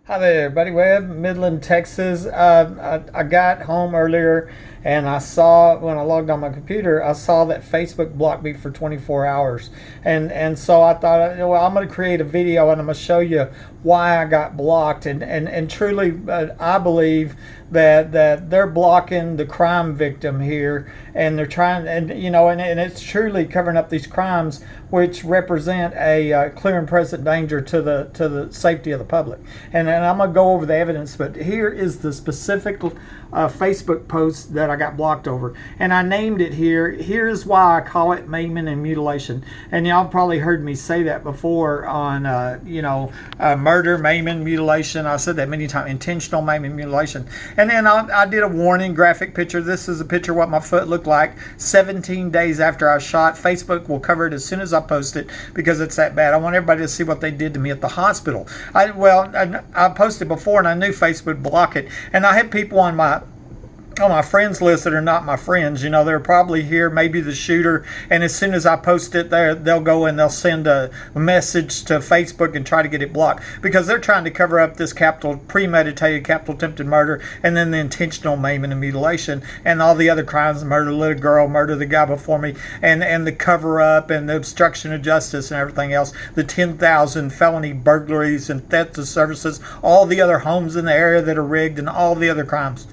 Hi there, everybody. Webb, Midland, Texas. I got home earlier and I saw, when I logged on my computer, I saw that Facebook blocked me for 24 hours. And so I thought, well, I'm going to create a video and I'm going to show you why I got blocked. And truly, I believe that they're blocking the crime victim here, and they're trying, and it's truly covering up these crimes which represent a clear and present danger to the safety of the public. And I'm going to go over the evidence, but here is the specific Facebook post that I got blocked over, and I named it here. Here's why I call it maiming and mutilation. And y'all probably heard me say that before on murder, maiming, mutilation. I said that many times: intentional maiming, mutilation. And then I did a warning graphic picture. This is a picture of what my foot looked like 17 days after I shot. Facebook will cover it as soon as I post it because it's that bad. I want everybody to see what they did to me at the hospital. I posted before and I knew Facebook would block it, and I had people on my friends list that are not my friends. They're probably here, maybe the shooter, and as soon as I post it, they'll go and they'll send a message to Facebook and try to get it blocked, because they're trying to cover up this premeditated capital attempted murder, and then the intentional maiming and mutilation, and all the other crimes: murder the little girl, murder the guy before me, and the cover up and the obstruction of justice and everything else, the 10,000 felony burglaries and theft of services, all the other homes in the area that are rigged, and all the other crimes.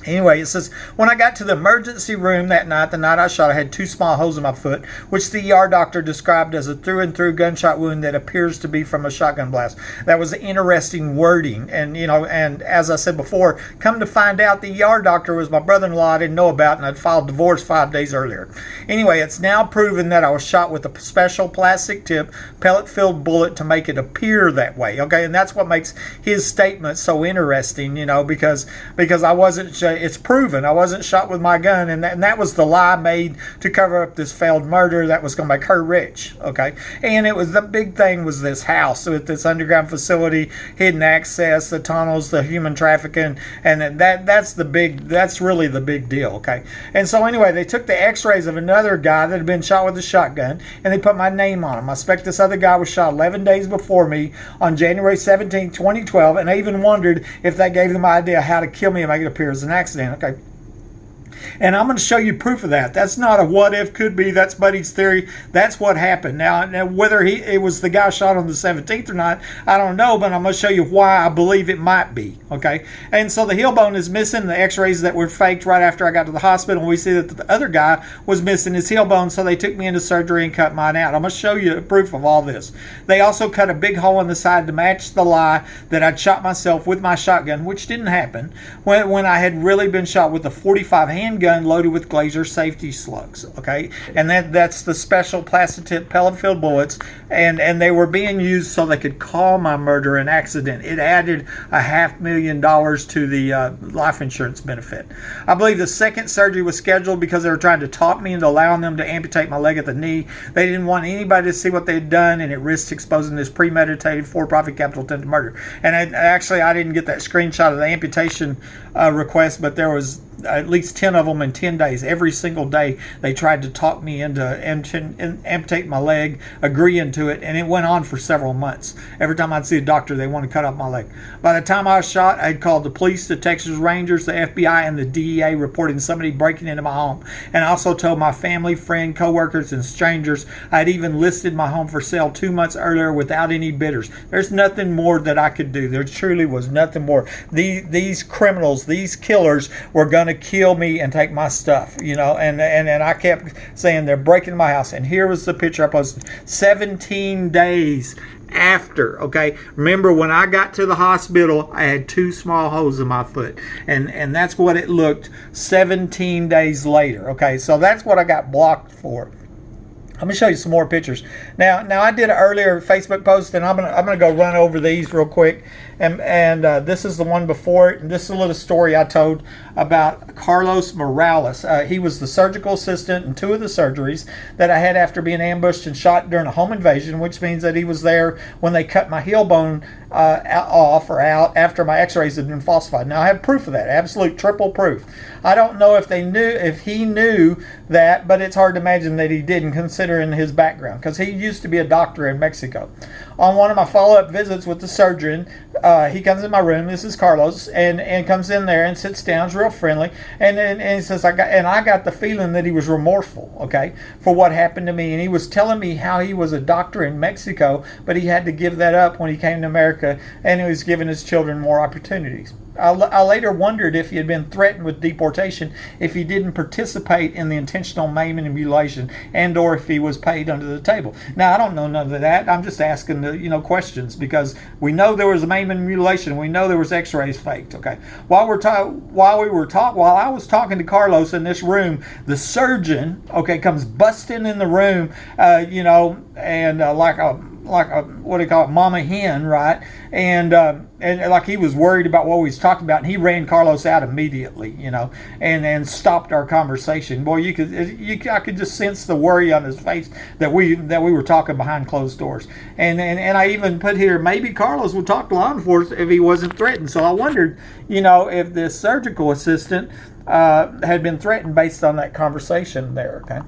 Anyway, it says, when I got to the emergency room that night, the night I shot, I had 2 small holes in my foot, which the ER doctor described as a through-and-through gunshot wound that appears to be from a shotgun blast. That was interesting wording. And, and as I said before, come to find out, the ER doctor was my brother-in-law I didn't know about, and I'd filed divorce 5 days earlier. Anyway, it's now proven that I was shot with a special plastic tip, pellet-filled bullet to make it appear that way. Okay, and that's what makes his statement so interesting, because I wasn't it's proven I wasn't shot with my gun, and that was the lie made to cover up this failed murder that was going to make her rich. Okay, and it was, the big thing was this house with this underground facility, hidden access, the tunnels, the human trafficking, and that's really the big deal. Okay, and so anyway, they took the x-rays of another guy that had been shot with a shotgun, and they put my name on him. I suspect this other guy was shot 11 days before me on January 17, 2012, and I even wondered if that gave them an idea how to kill me and make it appear as an accident. Okay, and I'm going to show you proof of that. That's not a what if, could be. That's Buddy's theory. That's what happened. Now whether it was the guy shot on the 17th or not, I don't know, but I'm going to show you why I believe it might be. Okay, and so the heel bone is missing. The x-rays that were faked right after I got to the hospital, we see that the other guy was missing his heel bone, so they took me into surgery and cut mine out. I'm going to show you proof of all this. They also cut a big hole in the side to match the lie that I'd shot myself with my shotgun, which didn't happen, when I had really been shot with a 45 handgun loaded with Glaser Safety Slugs. Okay, and that's the special plastic tip pellet filled bullets, and they were being used so they could call my murder an accident. It added $500,000 to the life insurance benefit. I believe the second surgery was scheduled because they were trying to talk me into allowing them to amputate my leg at the knee. They didn't want anybody to see what they had done, and it risked exposing this premeditated for-profit capital attempted murder. And I didn't get that screenshot of the amputation request, but there was at least 10 of them in 10 days. Every single day they tried to talk me into amputate my leg, agreeing to it, and it went on for several months. Every time I'd see a doctor, they wanted to cut off my leg. By the time I was shot, I'd called the police, the Texas Rangers, the FBI, and the DEA reporting somebody breaking into my home. And I also told my family, friend, co-workers, and strangers. I'd even listed my home for sale 2 months earlier without any bidders. There's nothing more that I could do. There truly was nothing more. These criminals, these killers, were going to kill me and take my stuff, and I kept saying they're breaking my house. And here was the picture I posted 17 days after. Okay, remember when I got to the hospital, I had 2 small holes in my foot, and that's what it looked 17 days later. Okay, so that's what I got blocked for. Let me show you some more pictures. Now I did an earlier Facebook post, and I'm gonna go run over these real quick. And this is the one before it. And this is a little story I told about Carlos Morales. He was the surgical assistant in 2 of the surgeries that I had after being ambushed and shot during a home invasion, which means that he was there when they cut my heel bone off or out after my x-rays had been falsified. Now I have proof of that, absolute triple proof. I don't know if he knew that, but it's hard to imagine that he didn't, considering his background, because he used to be a doctor in Mexico. On one of my follow-up visits with the surgeon, he comes in my room. This is Carlos, and comes in there and sits down. Is real friendly, and he says, I got the feeling that he was remorseful, okay, for what happened to me, and he was telling me how he was a doctor in Mexico, but he had to give that up when he came to America, and he was giving his children more opportunities. I later wondered if he had been threatened with deportation if he didn't participate in the intentional maiming and mutilation, and or if he was paid under the table. Now, I don't know none of that. I'm just asking the questions, because we know there was a maiming and mutilation. We know there was X-rays faked. Okay. While I was talking to Carlos in this room, the surgeon, okay, comes busting in the room, and like a what do you call it, mama hen, right? And like he was worried about what we was talking about, and he ran Carlos out immediately, and stopped our conversation. Boy, I could just sense the worry on his face that we were talking behind closed doors. And I even put here, maybe Carlos would talk to law enforcement if he wasn't threatened. So I wondered, if this surgical assistant had been threatened based on that conversation there. Okay.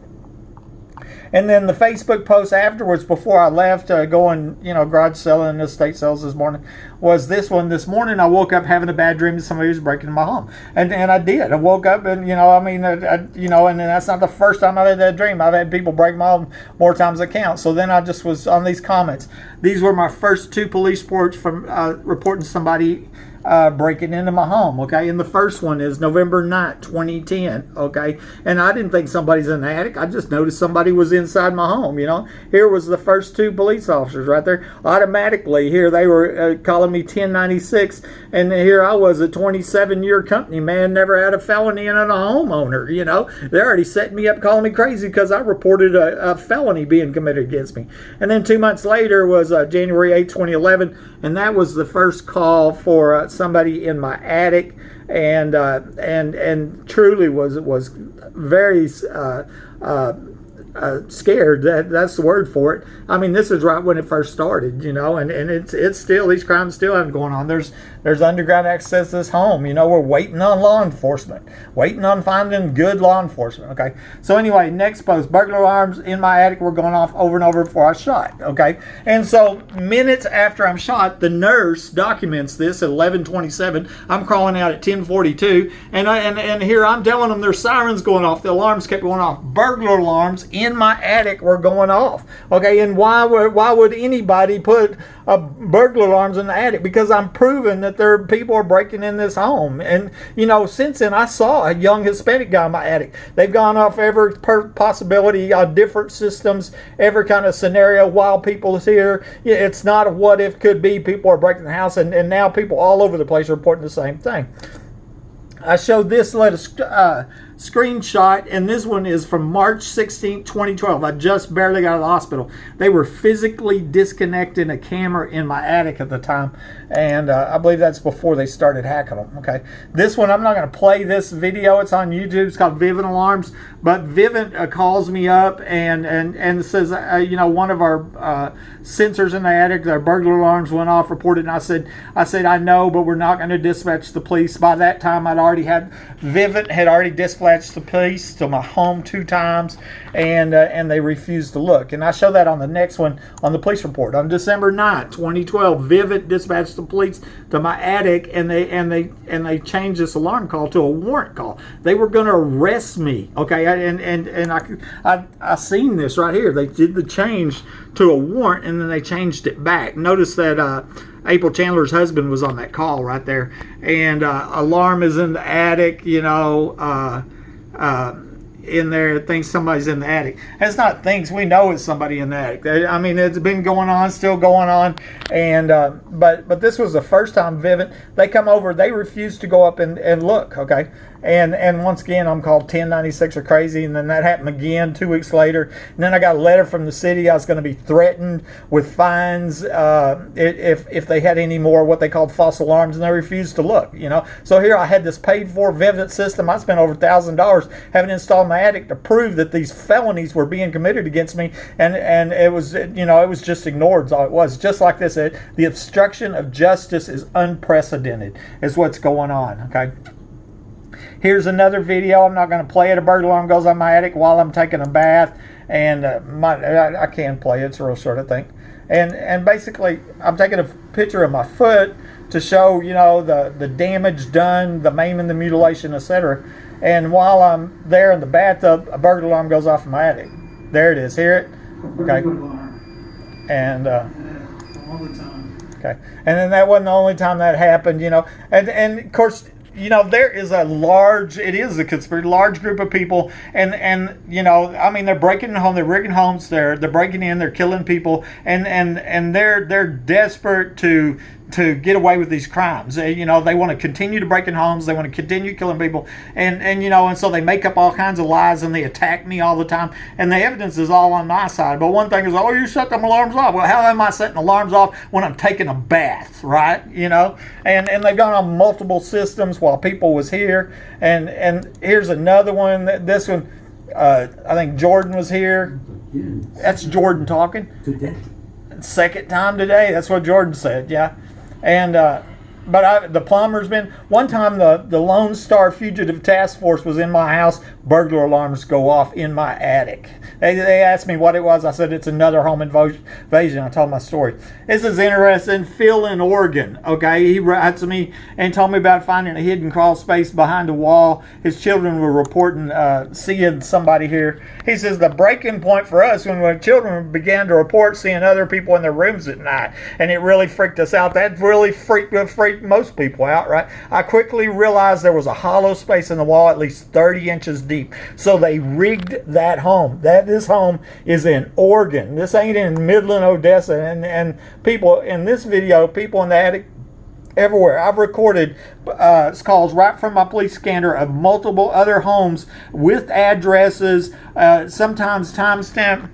And then the Facebook post afterwards, before I left, going, garage selling and estate sales this morning, was this one. This morning I woke up having a bad dream that somebody was breaking into my home. And I did. I woke up and, and that's not the first time I've had that dream. I've had people break my home more times than I count. So then I just was on these comments. These were my first 2 police reports from reporting somebody breaking into my home, okay? And the first one is November 9th, 2010, okay? And I didn't think somebody's in the attic. I just noticed somebody was inside my home, Here was the first 2 police officers right there. Automatically, here they were calling me 1096, and here I was, a 27-year company man, never had a felony and a homeowner, They're already setting me up, calling me crazy because I reported a felony being committed against me. And then 2 months later was January 8th, 2011, and that was the first call for somebody in my attic, and truly was very scared. That's the word for it. I mean, this is right when it first started, and it's still, these crimes still haven't going on. There's underground access to this home. We're waiting on law enforcement, waiting on finding good law enforcement. Okay. So anyway, next post, burglar alarms in my attic were going off over and over before I shot. Okay. And so minutes after I'm shot, the nurse documents this at 11:27. I'm crawling out at 10:42, and here I'm telling them there's sirens going off. The alarms kept going off. Burglar alarms in my attic were going off. Okay. And why would anybody put burglar alarms in the attic? Because I'm proving that people are breaking in this home. And since then I saw a young Hispanic guy in my attic. They've gone off every possibility, different systems, every kind of scenario while people is here. It's not a what if, could be. People are breaking the house, and now people all over the place are reporting the same thing. I showed this screenshot, and this one is from March 16, 2012. I just barely got out of the hospital. They were physically disconnecting a camera in my attic at the time, and I believe that's before they started hacking them. Okay, this one, I'm not going to play this video. It's on YouTube. It's called Vivint Alarms, but Vivint calls me up and says, one of our sensors in the attic, their burglar alarms went off, reported, and I said, I know, but we're not going to dispatch the police. By that time, Vivint had already dispatched the police to my home 2 times, and they refused to look. And I show that on the next one on the police report. On December 9th, 2012, Vivint dispatched the police to my attic, and they changed this alarm call to a warrant call. They were going to arrest me. Okay, and I seen this right here. They did the change to a warrant, and then they changed it back. Notice that April Chandler's husband was on that call right there, and alarm is in the attic, in there, thinks somebody's in the attic. It's not thinks, we know it's somebody in the attic. I mean, it's been going on, still going on, and but this was the first time Vivint, they come over, they refused to go up and look, okay? And once again, I'm called 1096 or crazy, and then that happened again 2 weeks later. And then I got a letter from the city. I was going to be threatened with fines if they had any more what they called false alarms, and they refused to look. So here I had this paid-for Vivint system. I spent over $1,000 having installed in my attic to prove that these felonies were being committed against me, and it was it was just ignored. Is all it was. Just like this, the obstruction of justice is unprecedented. Is what's going on. Okay. Here's another video. I'm not going to play it. A burglar alarm goes on my attic while I'm taking a bath, and I can play it. It's a real short, I think. And basically, I'm taking a picture of my foot to show, you know, the damage done, the maiming, the mutilation, etc. And while I'm there in the bathtub, a burglar alarm goes off in my attic. There it is. Hear it? Okay. And all the time. okay. And then that wasn't the only time that happened, you know. And of course, you know, there is a large group of people, and you know, I mean, they're breaking in home, they're rigging homes, they're breaking in, they're killing people, and they're desperate to get away with these crimes. You know, they want to continue to break in homes, they want to continue killing people, and you know, and so they make up all kinds of lies and they attack me all the time, and the evidence is all on my side. But one thing is, oh, you shut them alarms off. Well, how am I setting alarms off when I'm taking a bath, right? You know, and they've gone on multiple systems while people was here, and here's another one. This one, I think Jordan was here. That's Jordan talking. Today. Second time today. That's what Jordan said. Yeah. And but the plumber's been one time. The Lone Star Fugitive Task Force was in my house. Burglar alarms go off in my attic. They asked me what it was. I said it's another home invasion. I told my story. This is interesting. Phil in Oregon. Okay, he writes to me and told me about finding a hidden crawl space behind a wall. His children were reporting seeing somebody here. He says the breaking point for us when children began to report seeing other people in their rooms at night, and it really freaked us out. That really freaked most people out, right? I quickly realized there was a hollow space in the wall at least 30 inches deep. So they rigged that home. This home is in Oregon. This ain't in Midland, Odessa. And people in this video, people in the attic everywhere. I've recorded calls right from my police scanner of multiple other homes with addresses, sometimes timestamp.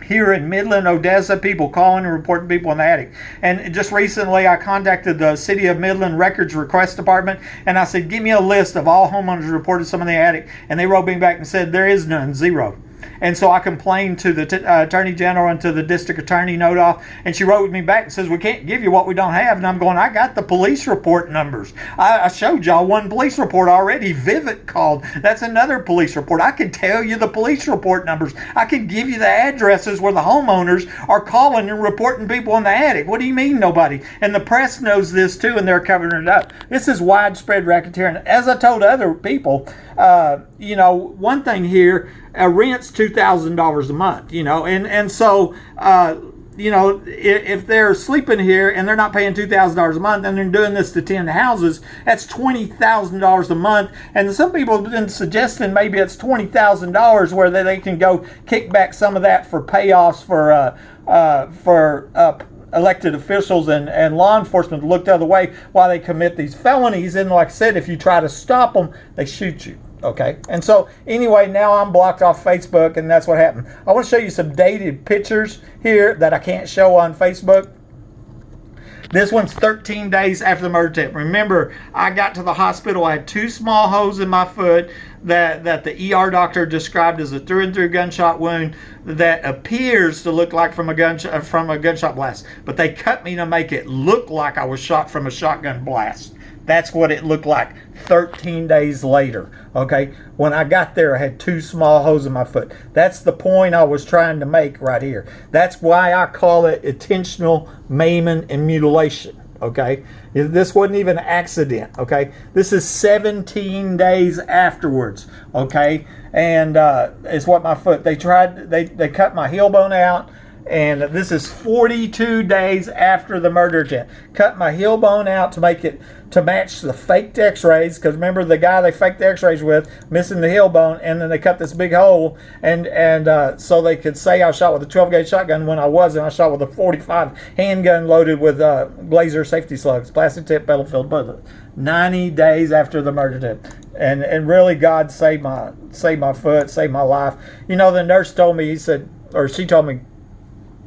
Here in Midland, Odessa, people calling and reporting people in the attic. And just recently, I contacted the City of Midland Records Request Department, and I said, give me a list of all homeowners who reported some in the attic. And they wrote me back and said, there is none, zero. And so I complained to the Attorney General and to the District Attorney note off, and she wrote me back and says, we can't give you what we don't have. And I'm going, I got the police report numbers. I showed y'all one police report already. Vivint called. That's another police report. I can tell you the police report numbers. I can give you the addresses where the homeowners are calling and reporting people in the attic. What do you mean nobody? And the press knows this too, and they're covering it up. This is widespread racketeering. As I told other people, you know, one thing here, rent's $2,000 a month, you know, and so, you know, if they're sleeping here and they're not paying $2,000 a month and they're doing this to 10 houses, that's $20,000 a month. And some people have been suggesting maybe it's $20,000 where they can go kick back some of that for payoffs for elected officials and law enforcement to look the other way while they commit these felonies. And like I said, if you try to stop them, they shoot you. Okay, and so anyway, now I'm blocked off Facebook, and that's what happened. I want to show you some dated pictures here that I can't show on Facebook. This one's 13 days after the murder attempt. Remember, I got to the hospital. I had 2 small holes in my foot that the ER doctor described as a through-and-through gunshot wound that appears to look like from a gunshot blast. But they cut me to make it look like I was shot from a shotgun blast. That's what it looked like 13 days later, okay? When I got there, I had 2 small holes in my foot. That's the point I was trying to make right here. That's why I call it intentional maiming and mutilation, okay? This wasn't even an accident, okay? This is 17 days afterwards, okay? And it's what my foot, they cut my heel bone out. And this is 42 days after the murder attempt. Cut my heel bone out to make it to match the faked x-rays, because remember the guy they faked the x-rays with missing the heel bone, and then they cut this big hole and so they could say I shot with a 12-gauge shotgun when I wasn't. I shot with a 45 handgun loaded with Glaser Safety Slugs, plastic tip pellet filled bullet. 90 days after the murder attempt. And really, God saved my foot, saved my life. You know, the nurse told me, she told me,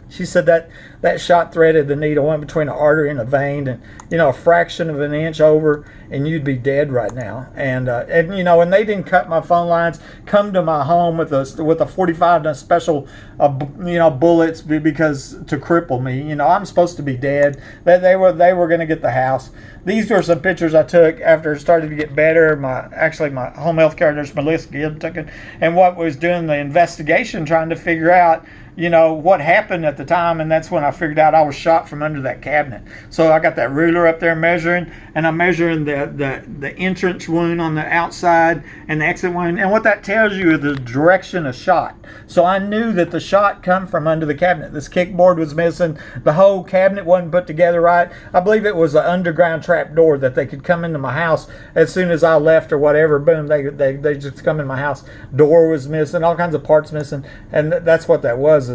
she said that shot threaded the needle, went between an artery and a vein, and you know, a fraction of an inch over, and you'd be dead right now. And you know, and they didn't cut my phone lines. Come to my home with a 45 and a special, you know, bullets because to cripple me. You know, I'm supposed to be dead. They were going to get the house. These were some pictures I took after it started to get better. My home health care nurse Melissa Gibb took it, and what was doing the investigation, trying to figure out, what happened at the time, and that's when I figured out I was shot from under that cabinet. So I got that ruler up there measuring, and I'm measuring the entrance wound on the outside and the exit wound, and what that tells you is the direction of shot. So I knew that the shot come from under the cabinet. This kickboard was missing. The whole cabinet wasn't put together right. I believe it was an underground trap door that they could come into my house as soon as I left or whatever. Boom, they just come in my house. Door was missing, all kinds of parts missing, and that's what that was.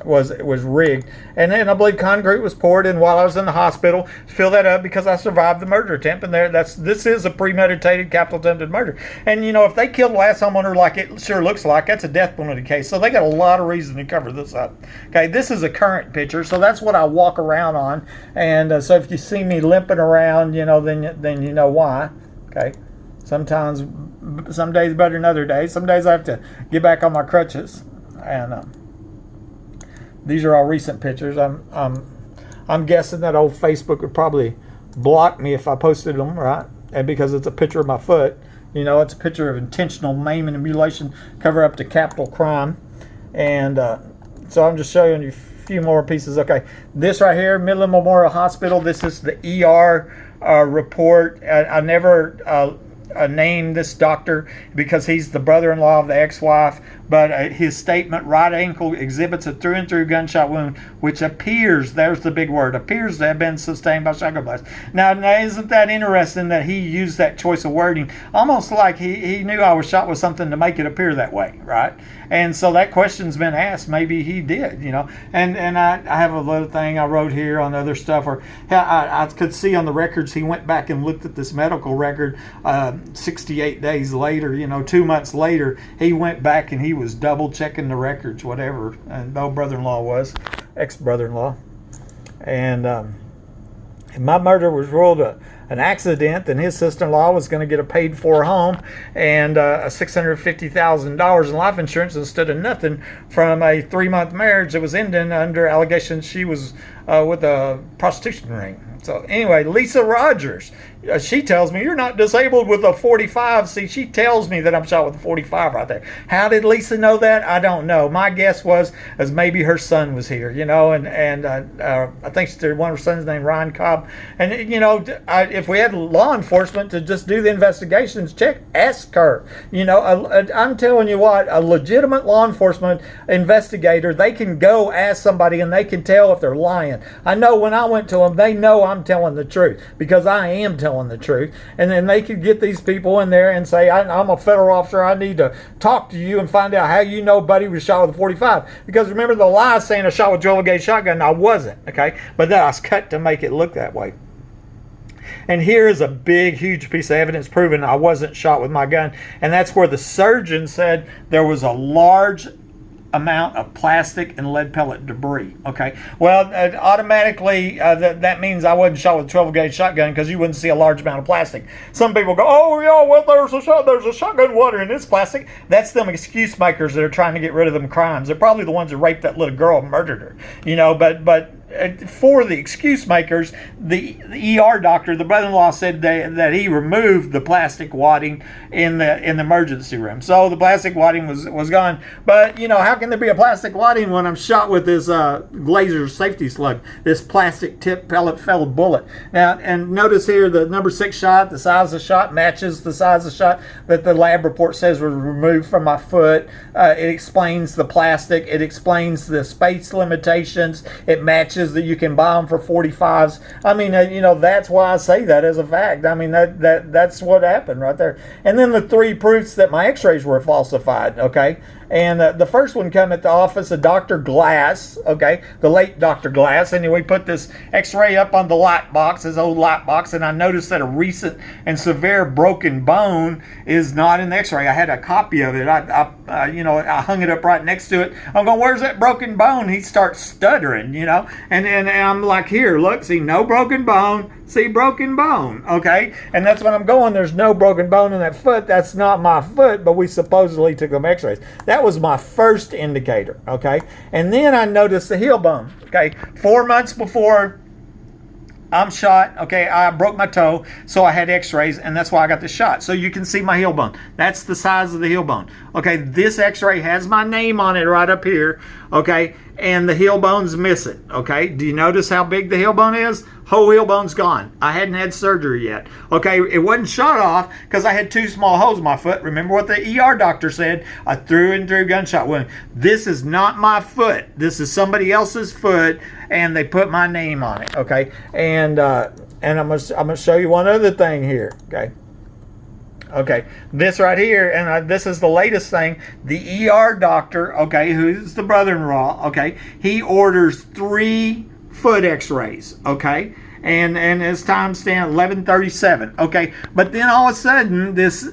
Was rigged, and then I believe concrete was poured in while I was in the hospital to fill that up because I survived the murder attempt. And this is a premeditated capital attempted murder. And if they killed the last homeowner like it sure looks like, that's a death penalty case. So they got a lot of reason to cover this up. Okay, this is a current picture, so that's what I walk around on. And so if you see me limping around, then you know why. Okay, sometimes some days better than other days. Some days I have to get back on my crutches. And these are all recent pictures. I'm guessing that old Facebook would probably block me if I posted them, right? And because it's a picture of my foot, it's a picture of intentional maiming and mutilation, cover up to capital crime. And so I'm just showing you a few more pieces. Okay, this right here, Midland Memorial Hospital. This is the ER report. I never named this doctor because he's the brother-in-law of the ex-wife, but his statement, right ankle exhibits a through and through gunshot wound which appears, there's the big word, appears to have been sustained by shotgun blast. Now isn't that interesting that he used that choice of wording, almost like he knew I was shot with something to make it appear that way, right? And so that question's been asked. Maybe he did, and I have a little thing I wrote here on other stuff where I could see on the records he went back and looked at this medical record 68 days later, 2 months later, he went back and he was double checking the records, whatever. And my brother-in-law was, ex-brother-in-law. And my murder was ruled an accident, and his sister-in-law was going to get a paid-for home and $650,000 in life insurance instead of nothing from a 3-month marriage that was ending under allegations she was with a prostitution ring. So anyway, Lisa Rogers, she tells me, you're not disabled with a 45. See, she tells me that I'm shot with a 45 right there. How did Lisa know that? I don't know. My guess was as maybe her son was here, and I think one of her sons named Ryan Cobb. And, if we had law enforcement to just do the investigations, ask her. I'm telling you what, a legitimate law enforcement investigator, they can go ask somebody and they can tell if they're lying. I know when I went to them, they know I'm telling the truth because I am telling the truth. And then they could get these people in there and say, I'm a federal officer, I need to talk to you and find out how Buddy was shot with a 45. Because remember the lie saying I shot with a 12 gauge shotgun, I wasn't, okay? But then I was cut to make it look that way. And here is a big, huge piece of evidence proving I wasn't shot with my gun. And that's where the surgeon said there was a large amount of plastic and lead pellet debris. Okay, well, automatically that means I wasn't shot with a 12 gauge shotgun because you wouldn't see a large amount of plastic. Some people go, oh yeah, well there's a shotgun water in this plastic. That's them excuse makers that are trying to get rid of them crimes. They're probably the ones that raped that little girl and murdered her. But for the excuse makers, the ER doctor, the brother-in-law, said that he removed the plastic wadding in the emergency room. So the plastic wadding was gone. But how can there be a plastic wadding when I'm shot with this Glaser Safety Slug, this plastic tip pellet-filled bullet? Now, and notice here the number 6 shot, the size of the shot matches the size of the shot that the lab report says was removed from my foot. It explains the plastic. It explains the space limitations. It matches that you can buy them for 45s. I mean, that's why I say that as a fact. I mean, that's what happened right there. And then the 3 proofs that my x-rays were falsified, okay? And the first one come at the office of Dr. Glass, okay, the late Dr. Glass, and we put this x-ray up on the light box, his old light box, and I noticed that a recent and severe broken bone is not in the x-ray. I had a copy of it. I hung it up right next to it. I'm going, where's that broken bone? He starts stuttering, and I'm like, here, look, see, no broken bone. See, broken bone, okay? And that's when I'm going, there's no broken bone in that foot. That's not my foot, but we supposedly took them x-rays. That was my first indicator, okay? And then I noticed the heel bone, okay? 4 months before I'm shot. Okay, I broke my toe, so I had x-rays, and that's why I got the shot. So you can see my heel bone. That's the size of the heel bone. Okay, this x-ray has my name on it right up here. Okay, and the heel bone's missing. Okay, do you notice how big the heel bone is? Whole heel bone's gone. I hadn't had surgery yet. Okay, it wasn't shot off because I had 2 small holes in my foot. Remember what the ER doctor said? A through and through gunshot wound. This is not my foot. This is somebody else's foot, and they put my name on it. Okay, and I'm gonna show you one other thing here. Okay, this right here, and this is the latest thing. The ER doctor, okay, who's the brother-in-law, okay, he orders 3 foot x-rays, okay, and his timestamp 11:37, okay, but then all of a sudden this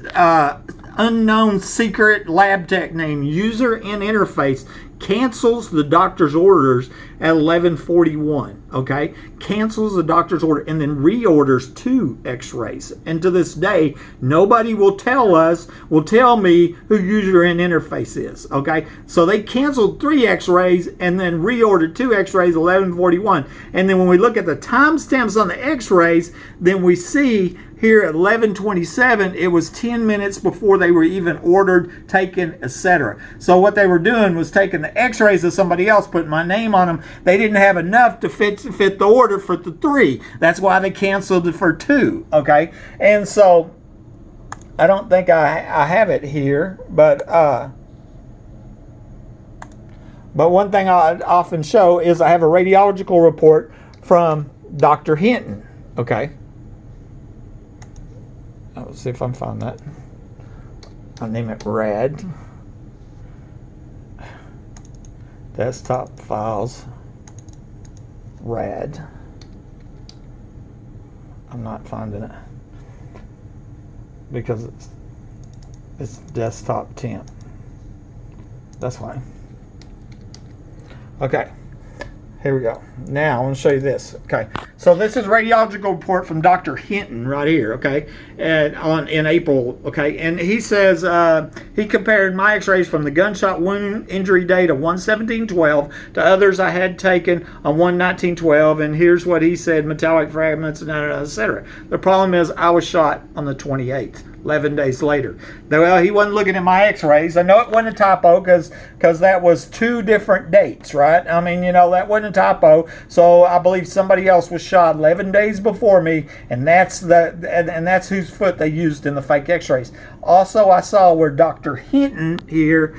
unknown secret lab tech named user in interface cancels the doctor's orders at 11:41, okay, cancels the doctor's order and then reorders 2 x-rays, and to this day nobody will tell me who user in interface is. Okay, so they canceled 3 x-rays and then reordered 2 x-rays 11:41, and then when we look at the timestamps on the x-rays, then we see here at 11:27 it was 10 minutes before they were even ordered, taken, etc. So what they were doing was taking the x-rays of somebody else, putting my name on them. They didn't have enough to fit the order for the 3. That's why they canceled it for 2. Okay, and so I don't think I have it here, but one thing I often show is I have a radiological report from Dr. Hinton. Okay, let's see if I can find that. I'll name it RAD. Desktop files. RAD. I'm not finding it because it's desktop temp. That's fine. Okay, here we go. Now I want to show you this. Okay, so this is a radiological report from Dr. Hinton right here. Okay, and in April. Okay, and he says he compared my X-rays from the gunshot wound injury date of 1/17/12 to others I had taken on 1/19/12, and here's what he said: metallic fragments, etc. The problem is I was shot on the 28th. 11 days later. Well, he wasn't looking at my x-rays. I know it wasn't a typo because that was 2 different dates, right? I mean, that wasn't a typo. So I believe somebody else was shot 11 days before me, and that's whose foot they used in the fake x-rays. Also, I saw where Dr. Hinton here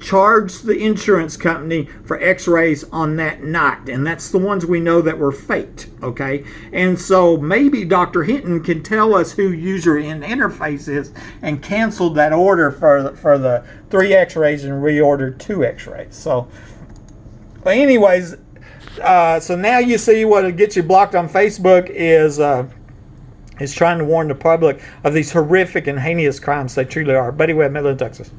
charged the insurance company for x-rays on that night, and that's the ones we know that were faked. Okay, and so maybe Dr. Hinton can tell us who user in interface is and canceled that order for the 3 x-rays and reordered 2 x-rays. So anyways, so now you see what gets you blocked on Facebook is trying to warn the public of these horrific and heinous crimes they truly are. Buddy Webb, Midland, Texas.